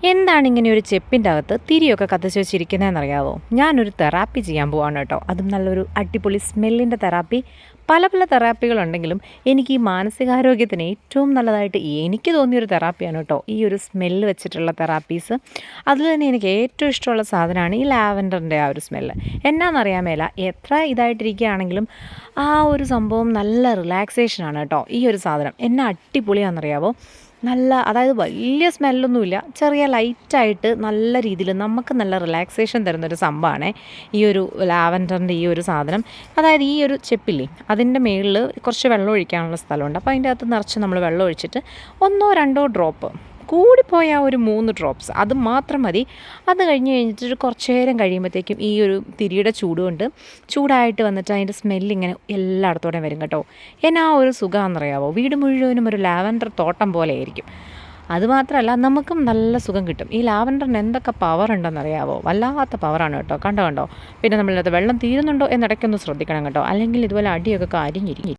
എന്താണ് ഇങ്ങനെ ഒരു ചെപ്പിൻ്റെ അകത്ത് തിരിയൊക്കെ കത്തിച്ച് വെച്ചിരിക്കുന്നതെന്നറിയാവോ? ഞാനൊരു തെറാപ്പി ചെയ്യാൻ പോവാണ് കേട്ടോ. അതും നല്ലൊരു അടിപൊളി സ്മെല്ലിൻ്റെ തെറാപ്പി. പല പല തെറാപ്പികളുണ്ടെങ്കിലും എനിക്ക് ഈ മാനസികാരോഗ്യത്തിന് ഏറ്റവും നല്ലതായിട്ട് എനിക്ക് തോന്നിയൊരു തെറാപ്പിയാണ് കേട്ടോ ഈ ഒരു സ്മെല്ല് വെച്ചിട്ടുള്ള തെറാപ്പീസ്. അതിൽ തന്നെ എനിക്ക് ഏറ്റവും ഇഷ്ടമുള്ള സാധനമാണ് ഈ ലാവൻഡറിൻ്റെ ആ ഒരു സ്മെല്ല്. എന്നാണെന്നറിയാൻ മേല, എത്ര ഇതായിട്ടിരിക്കുകയാണെങ്കിലും ആ ഒരു സംഭവം നല്ല റിലാക്സേഷനാണ് കേട്ടോ ഈ ഒരു സാധനം. എന്നാ അടിപൊളിയാണെന്നറിയാവോ? നല്ല, അതായത് വലിയ സ്മെല്ലൊന്നുമില്ല, ചെറിയ ലൈറ്റായിട്ട് നല്ല രീതിയിൽ നമുക്ക് നല്ല റിലാക്സേഷൻ തരുന്നൊരു സംഭവമാണ് ഈ ഒരു ലാവൻഡറിൻ്റെ ഈ ഒരു സാധനം. അതായത് ഈ ഒരു ചെപ്പില്ലേ, അതിൻ്റെ മുകളിൽ കുറച്ച് വെള്ളം ഒഴിക്കാനുള്ള സ്ഥലമുണ്ട്. അപ്പോൾ അതിൻ്റെ അകത്ത് നിറച്ച് നമ്മൾ വെള്ളം ഒഴിച്ചിട്ട് 1-2 ഡ്രോപ്പ്, കൂടിപ്പോയാൽ ഒരു 3 ഡ്രോപ്സ്, അത് മാത്രം മതി. അത് കഴിഞ്ഞിട്ട് കുറച്ച് നേരം കഴിയുമ്പോഴത്തേക്കും ഈ ഒരു തിരിയുടെ ചൂടുകൊണ്ട് ചൂടായിട്ട് വന്നിട്ട് അതിൻ്റെ സ്മെല്ലിങ്ങനെ എല്ലായിടത്തോടെയും വരും കേട്ടോ. എന്നാ ഒരു സുഖമാണെന്നറിയാവോ? വീട് മുഴുവനും ഒരു ലാവൻഡർ തോട്ടം പോലെ ആയിരിക്കും. അതുമാത്രമല്ല, നമുക്കും നല്ല സുഖം കിട്ടും. ഈ ലാവൻഡറിന് എന്തൊക്കെ പവർ ഉണ്ടെന്നറിയാവോ? വല്ലാത്ത പവറാണ് കേട്ടോ. കണ്ടോ. പിന്നെ നമ്മളിനകത്ത് വെള്ളം തീരുന്നുണ്ടോ എന്നിടയ്ക്കൊന്ന് ശ്രദ്ധിക്കണം കേട്ടോ, അല്ലെങ്കിൽ ഇതുപോലെ അടിയൊക്കെ കരിഞ്ഞിരിക്കും.